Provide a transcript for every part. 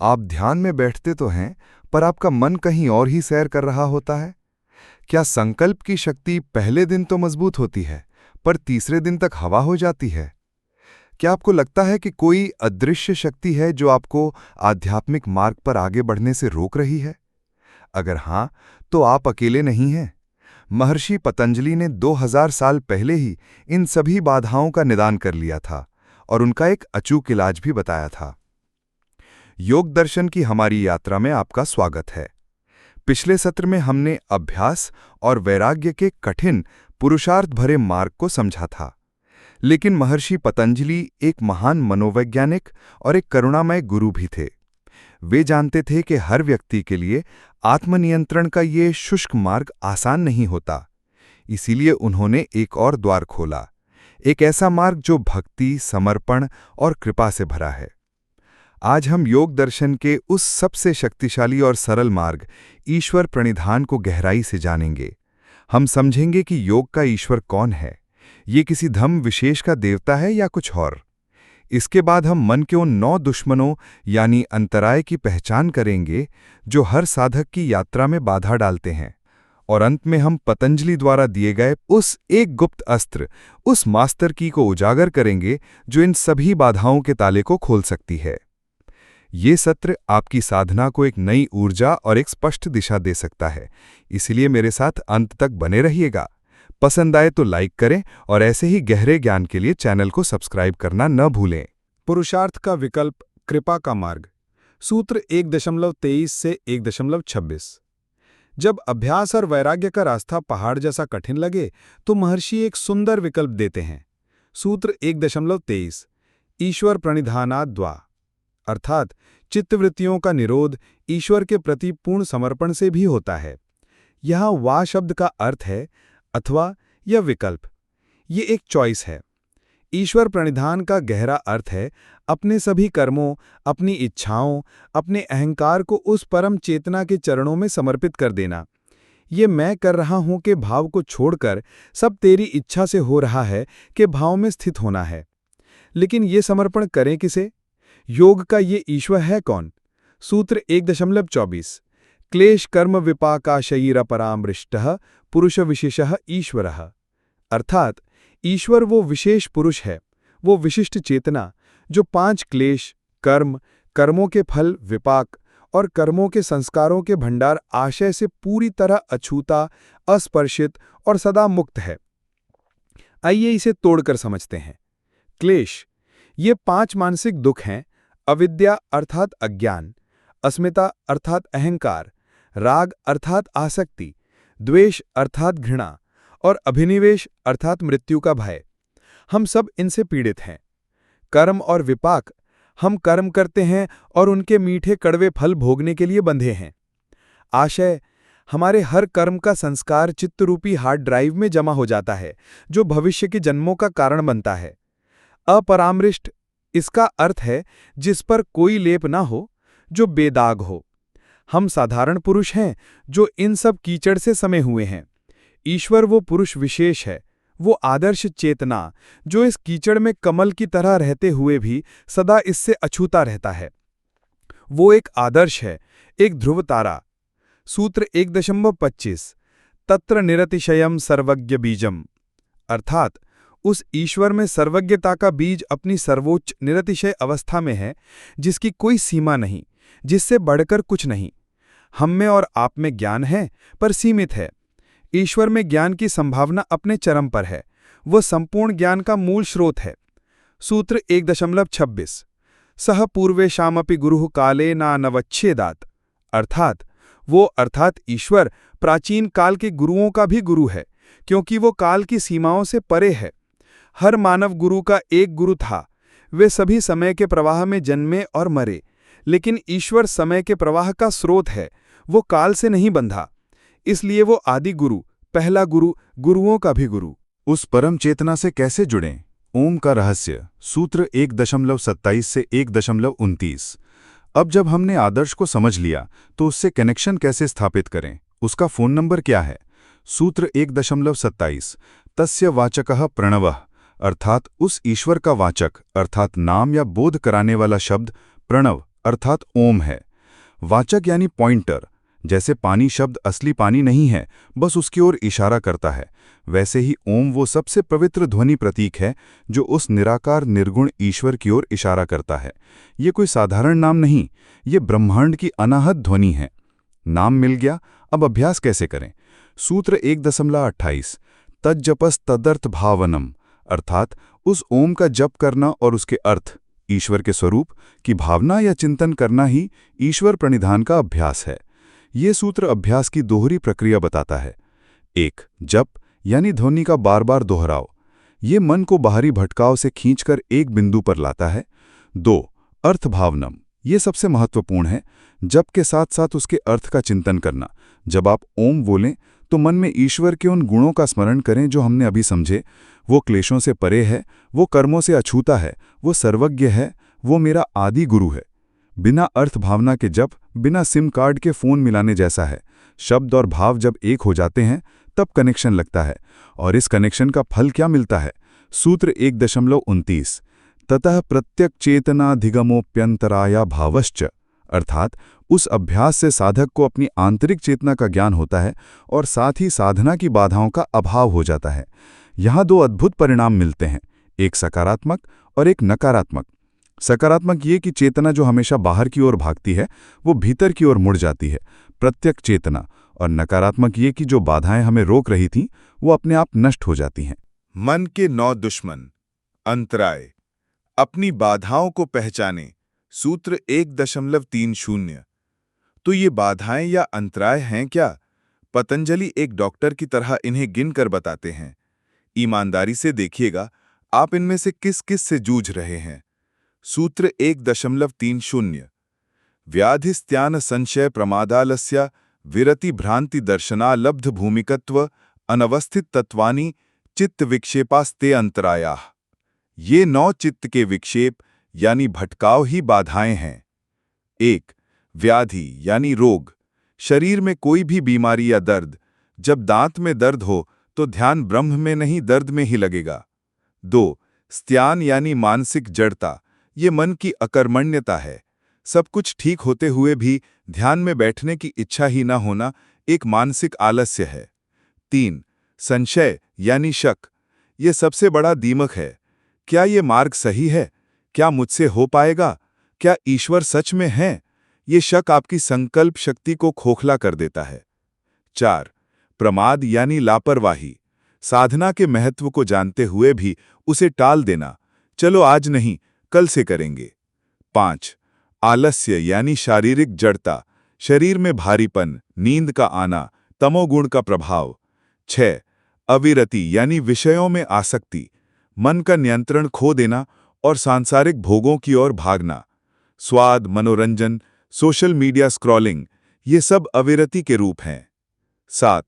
आप ध्यान में बैठते तो हैं, पर आपका मन कहीं और ही सैर कर रहा होता है। क्या संकल्प की शक्ति पहले दिन तो मजबूत होती है, पर तीसरे दिन तक हवा हो जाती है? क्या आपको लगता है कि कोई अदृश्य शक्ति है जो आपको आध्यात्मिक मार्ग पर आगे बढ़ने से रोक रही है? अगर हां, तो आप अकेले नहीं हैं। महर्षि पतंजलि ने 2000 साल पहले ही इन सभी बाधाओं का निदान कर लिया था और उनका एक अचूक इलाज भी बताया था। योग दर्शन की हमारी यात्रा में आपका स्वागत है। पिछले सत्र में हमने अभ्यास और वैराग्य के कठिन पुरुषार्थ भरे मार्ग को समझा था, लेकिन महर्षि पतंजलि एक महान मनोवैज्ञानिक और एक करुणामय गुरु भी थे। वे जानते थे कि हर व्यक्ति के लिए आत्मनियंत्रण का ये शुष्क मार्ग आसान नहीं होता। इसीलिए उन्होंने एक और द्वार खोला, एक ऐसा मार्ग जो भक्ति, समर्पण और कृपा से भरा है। आज हम योग दर्शन के उस सबसे शक्तिशाली और सरल मार्ग, ईश्वर प्रणिधान को गहराई से जानेंगे। हम समझेंगे कि योग का ईश्वर कौन है, ये किसी धर्म विशेष का देवता है या कुछ और। इसके बाद हम मन के उन 9 दुश्मनों यानी अंतराय की पहचान करेंगे जो हर साधक की यात्रा में बाधा डालते हैं। और अंत में हम पतंजलि द्वारा दिए गए उस एक गुप्त अस्त्र, उस मास्टर की को उजागर करेंगे जो इन सभी बाधाओं के ताले को खोल सकती है। ये सत्र आपकी साधना को एक नई ऊर्जा और एक स्पष्ट दिशा दे सकता है, इसलिए मेरे साथ अंत तक बने रहिएगा। पसंद आए तो लाइक करें और ऐसे ही गहरे ज्ञान के लिए चैनल को सब्सक्राइब करना न भूलें। पुरुषार्थ का विकल्प, कृपा का मार्ग। सूत्र 1.23 से 1.26। जब अभ्यास और वैराग्य का रास्ता पहाड़ जैसा कठिन लगे तो महर्षि एक सुंदर विकल्प देते हैं। सूत्र 1.23 ईश्वर प्रणिधानात् द्वा, अर्थात चित्तवृत्तियों का निरोध ईश्वर के प्रति पूर्ण समर्पण से भी होता है। यहाँ वा शब्द का अर्थ है अथवा या विकल्प। ये एक चॉइस है। ईश्वर प्रणिधान का गहरा अर्थ है अपने सभी कर्मों, अपनी इच्छाओं, अपने अहंकार को उस परम चेतना के चरणों में समर्पित कर देना। ये मैं कर रहा हूं के भाव को छोड़कर सब तेरी इच्छा से हो रहा है के भाव में स्थित होना है। लेकिन ये समर्पण करें किसे? योग का ये ईश्वर है कौन? सूत्र 1.24 क्लेश कर्म विपाकाशयिरपरामृष्टः पुरुष विशेषः ईश्वरः, अर्थात ईश्वर वो विशेष पुरुष है, वो विशिष्ट चेतना जो 5 क्लेश, कर्म, कर्मों के फल, विपाक और कर्मों के संस्कारों के भंडार आशय से पूरी तरह अछूता, अस्पर्शित और सदा मुक्त है। आइए इसे तोड़कर समझते हैं। क्लेश, ये 5 मानसिक दुख हैं: अविद्या अर्थात अज्ञान, अस्मिता अर्थात अहंकार, राग अर्थात आसक्ति, द्वेष अर्थात घृणा और अभिनिवेश अर्थात मृत्यु का भय। हम सब इनसे पीड़ित हैं। कर्म और विपाक, हम कर्म करते हैं और उनके मीठे कड़वे फल भोगने के लिए बंधे हैं। आशय, हमारे हर कर्म का संस्कार चित्तरूपी हार्ड ड्राइव में जमा हो जाता है, जो भविष्य के जन्मों का कारण बनता है। अपरामृष्ट, इसका अर्थ है जिस पर कोई लेप ना हो, जो बेदाग हो। हम साधारण पुरुष हैं जो इन सब कीचड़ से समे हुए हैं। ईश्वर वो पुरुष विशेष है, वो आदर्श चेतना जो इस कीचड़ में कमल की तरह रहते हुए भी सदा इससे अछूता रहता है। वो एक आदर्श है, एक ध्रुव तारा। सूत्र 1.25 तत्र निरतिशयम सर्वज्ञ बीजम, अर्थात उस ईश्वर में सर्वज्ञता का बीज अपनी सर्वोच्च निरतिशय अवस्था में है, जिसकी कोई सीमा नहीं, जिससे बढ़कर कुछ नहीं। हम में और आप में ज्ञान है, पर सीमित है। ईश्वर में ज्ञान की संभावना अपने चरम पर है, वह संपूर्ण ज्ञान का मूल स्रोत है। सूत्र 1.26 सह पूर्वेशामपि गुरुः काले नानवच्छेदात्, अर्थात ईश्वर प्राचीन काल के गुरुओं का भी गुरु है, क्योंकि वो काल की सीमाओं से परे है। हर मानव गुरु का एक गुरु था, वे सभी समय के प्रवाह में जन्मे और मरे, लेकिन ईश्वर समय के प्रवाह का स्रोत है, वो काल से नहीं बंधा। इसलिए वो आदि गुरु, पहला गुरु, गुरुओं का भी गुरु। उस परम चेतना से कैसे जुड़ें? ओम का रहस्य। सूत्र 1.27 से 1.29 अब जब हमने आदर्श को समझ लिया तो उससे कनेक्शन कैसे स्थापित करें? उसका फोन नंबर क्या है? सूत्र 1.27 तस्य वाचकः प्रणवः, अर्थात उस ईश्वर का वाचक अर्थात नाम या बोध कराने वाला शब्द प्रणव अर्थात ओम है। वाचक यानी पॉइंटर, जैसे पानी शब्द असली पानी नहीं है, बस उसकी ओर इशारा करता है, वैसे ही ओम वो सबसे पवित्र ध्वनि प्रतीक है जो उस निराकार निर्गुण ईश्वर की ओर इशारा करता है। ये कोई साधारण नाम नहीं, ये ब्रह्मांड की अनाहत ध्वनि है। नाम मिल गया, अब अभ्यास कैसे करें? सूत्र 1.28 तज्जपस तदर्थ भावनम, अर्थात उस ओम का जप करना और उसके अर्थ, ईश्वर के स्वरूप की भावना या चिंतन करना ही ईश्वर प्रणिधान का अभ्यास है। ये सूत्र अभ्यास की दोहरी प्रक्रिया बताता है। 1. जप यानी ध्वनि का बार बार दोहराव, ये मन को बाहरी भटकाव से खींचकर एक बिंदु पर लाता है। 2. अर्थ भावनम, ये सबसे महत्वपूर्ण है, जप के साथ साथ उसके अर्थ का चिंतन करना। जब आप ओम बोलें तो मन में ईश्वर के उन गुणों का स्मरण करें जो हमने अभी समझे। वो क्लेशों से परे है, वो कर्मों से अछूता है, वो सर्वज्ञ है, वो मेरा आदि गुरु है। बिना अर्थ भावना के जप बिना सिम कार्ड के फ़ोन मिलाने जैसा है। शब्द और भाव जब एक हो जाते हैं तब कनेक्शन लगता है, और इस कनेक्शन का फल क्या मिलता है? सूत्र 1.29 ततः प्रत्यक चेतनाधिगमोप्यंतराया भावश्च, अर्थात उस अभ्यास से साधक को अपनी आंतरिक चेतना का ज्ञान होता है और साथ ही साधना की बाधाओं का अभाव हो जाता है। यहाँ दो अद्भुत परिणाम मिलते हैं, एक सकारात्मक और एक नकारात्मक। सकारात्मक ये कि चेतना जो हमेशा बाहर की ओर भागती है वो भीतर की ओर मुड़ जाती है, प्रत्यक चेतना। और नकारात्मक ये कि जो बाधाएं हमें रोक रही थीं वो अपने आप नष्ट हो जाती हैं। मन के 9 दुश्मन, अंतराय। अपनी बाधाओं को पहचाने। सूत्र 1.30। तो ये बाधाएं या अंतराय हैं क्या? पतंजलि एक डॉक्टर की तरह इन्हें गिनकर बताते हैं। ईमानदारी से देखिएगा, आप इनमें से किस किस से जूझ रहे हैं। सूत्र 1.30 व्याधिस्त्यान संशय प्रमादालस्य विरति भ्रांति दर्शनालब्ध भूमिकत्व अनवस्थित तत्वानि चित्त विक्षेपास्ते अंतरायाः। ये 9 चित्त के विक्षेप यानी भटकाव ही बाधाएं हैं। 1. व्याधि यानी रोग, शरीर में कोई भी बीमारी या दर्द। जब दांत में दर्द हो तो ध्यान ब्रह्म में नहीं दर्द में ही लगेगा। 2. स्त्यान यानी मानसिक जड़ता, ये मन की अकर्मण्यता है। सब कुछ ठीक होते हुए भी ध्यान में बैठने की इच्छा ही ना होना एक मानसिक आलस्य है। 3. संशय यानी शक, ये सबसे बड़ा दीमक है। क्या ये मार्ग सही है? क्या मुझसे हो पाएगा? क्या ईश्वर सच में है? ये शक आपकी संकल्प शक्ति को खोखला कर देता है। 4. प्रमाद यानी लापरवाही, साधना के महत्व को जानते हुए भी उसे टाल देना, चलो आज नहीं कल से करेंगे। 5. आलस्य यानी शारीरिक जड़ता, शरीर में भारीपन, नींद का आना, तमोगुण का प्रभाव। 6. अविरति यानी विषयों में आसक्ति, मन का नियंत्रण खो देना और सांसारिक भोगों की ओर भागना। स्वाद, मनोरंजन, सोशल मीडिया स्क्रॉलिंग, ये सब अविरति के रूप हैं। 7.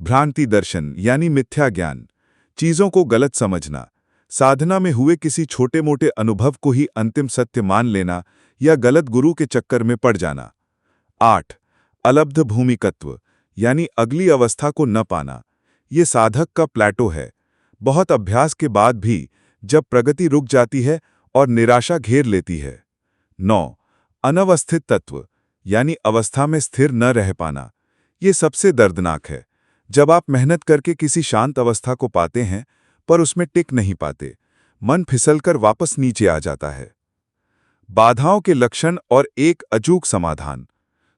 भ्रांति दर्शन यानी मिथ्या ज्ञान, चीजों को गलत समझना, साधना में हुए किसी छोटे मोटे अनुभव को ही अंतिम सत्य मान लेना या गलत गुरु के चक्कर में पड़ जाना। 8. अलब्ध भूमिकत्व यानी अगली अवस्था को न पाना, ये साधक का प्लेटो है। बहुत अभ्यास के बाद भी जब प्रगति रुक जाती है और निराशा घेर लेती है। 9. अनवस्थित तत्व यानी अवस्था में स्थिर न रह पाना, ये सबसे दर्दनाक है। जब आप मेहनत करके किसी शांत अवस्था को पाते हैं पर उसमें टिक नहीं पाते, मन फिसलकर वापस नीचे आ जाता है। बाधाओं के लक्षण और एक अचूक समाधान।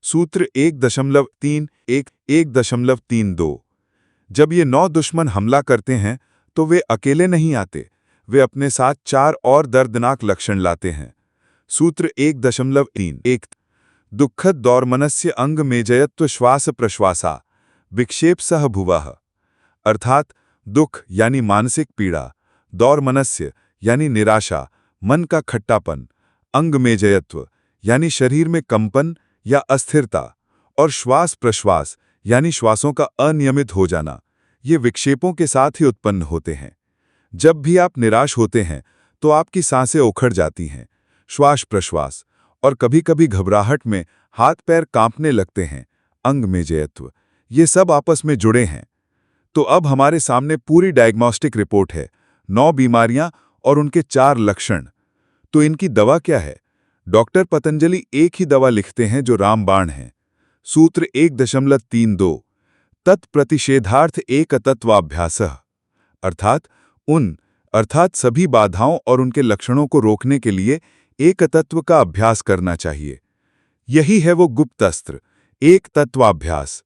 सूत्र 1.32 जब ये 9 दुश्मन हमला करते हैं तो वे अकेले नहीं आते, वे अपने साथ 4 और दर्दनाक लक्षण लाते हैं। सूत्र 1.31 दुःखद दौर्मनस्य अंग मेजयत्व श्वास प्रश्वासा विक्षेप सह भुवः, अर्थात दुख यानी मानसिक पीड़ा, दौर्मनस्य यानी निराशा, मन का खट्टापन, अंग मेजयत्व यानी शरीर में कंपन या अस्थिरता, और श्वास प्रश्वास यानी श्वासों का अनियमित हो जाना, ये विक्षेपों के साथ ही उत्पन्न होते हैं। जब भी आप निराश होते हैं तो आपकी सांसें उखड़ जाती हैं, श्वास प्रश्वास और कभी-कभी घबराहट में हाथ पैर कांपने लगते हैं, अंग मेजयत्व, ये सब आपस में जुड़े हैं। तो अब हमारे सामने पूरी डायग्नोस्टिक रिपोर्ट है, 9 बीमारियां और उनके 4 लक्षण। तो इनकी दवा क्या है? डॉक्टर पतंजलि एक ही दवा लिखते हैं जो रामबाण है। सूत्र 1.32 तत्प्रतिषेधार्थ एकतत्वाभ्यासः अर्थात सभी बाधाओं और उनके लक्षणों को रोकने के लिए एकतत्व का अभ्यास करना चाहिए। यही है वो गुप्त अस्त्र, एक तत्वाभ्यास।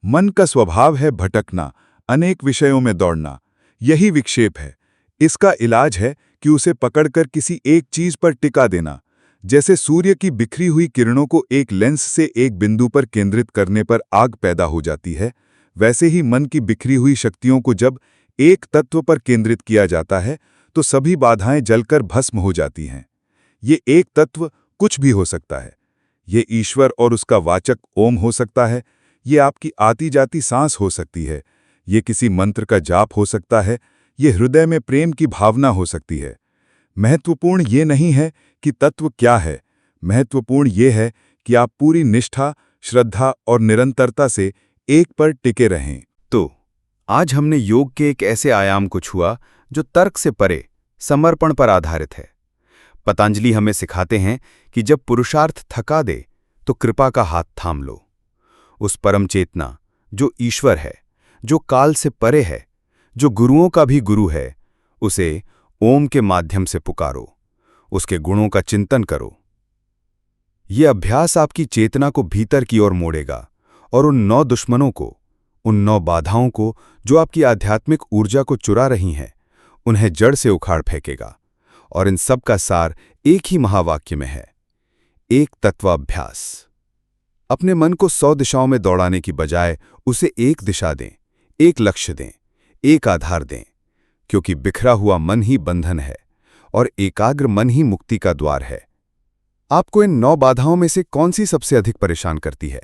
मन का स्वभाव है भटकना, अनेक विषयों में दौड़ना। यही विक्षेप है। इसका इलाज है कि उसे पकड़कर किसी एक चीज पर टिका देना। जैसे सूर्य की बिखरी हुई किरणों को एक लेंस से एक बिंदु पर केंद्रित करने पर आग पैदा हो जाती है, वैसे ही मन की बिखरी हुई शक्तियों को जब एक तत्व पर केंद्रित किया जाता है तो सभी बाधाएं जलकर भस्म हो जाती हैं। ये एक तत्व कुछ भी हो सकता है। ये ईश्वर और उसका वाचक ओम हो सकता है। ये आपकी आती जाती सांस हो सकती है। ये किसी मंत्र का जाप हो सकता है। ये हृदय में प्रेम की भावना हो सकती है। महत्वपूर्ण ये नहीं है कि तत्व क्या है, महत्वपूर्ण ये है कि आप पूरी निष्ठा, श्रद्धा और निरंतरता से एक पर टिके रहें। तो आज हमने योग के एक ऐसे आयाम को छुआ जो तर्क से परे, समर्पण पर आधारित है। पतंजलि हमें सिखाते हैं कि जब पुरुषार्थ थका दे तो कृपा का हाथ थाम लो। उस परम चेतना जो ईश्वर है, जो काल से परे है, जो गुरुओं का भी गुरु है, उसे ओम के माध्यम से पुकारो, उसके गुणों का चिंतन करो। ये अभ्यास आपकी चेतना को भीतर की ओर मोड़ेगा और उन 9 दुश्मनों को, उन 9 बाधाओं को जो आपकी आध्यात्मिक ऊर्जा को चुरा रही हैं, उन्हें जड़ से उखाड़ फेंकेगा। और इन सब का सार एक ही महावाक्य में है, एक तत्वाभ्यास। अपने मन को 100 दिशाओं में दौड़ाने की बजाय उसे एक दिशा दें, एक लक्ष्य दें, एक आधार दें, क्योंकि बिखरा हुआ मन ही बंधन है और एकाग्र मन ही मुक्ति का द्वार है। आपको इन 9 बाधाओं में से कौन सी सबसे अधिक परेशान करती है?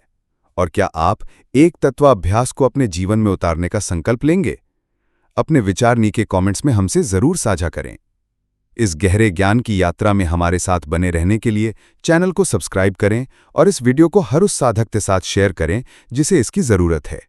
और क्या आप एक तत्वाभ्यास को अपने जीवन में उतारने का संकल्प लेंगे? अपने विचार नीचे कमेंट्स में हमसे जरूर साझा करें। इस गहरे ज्ञान की यात्रा में हमारे साथ बने रहने के लिए चैनल को सब्सक्राइब करें और इस वीडियो को हर उस साधक के साथ शेयर करें जिसे इसकी जरूरत है।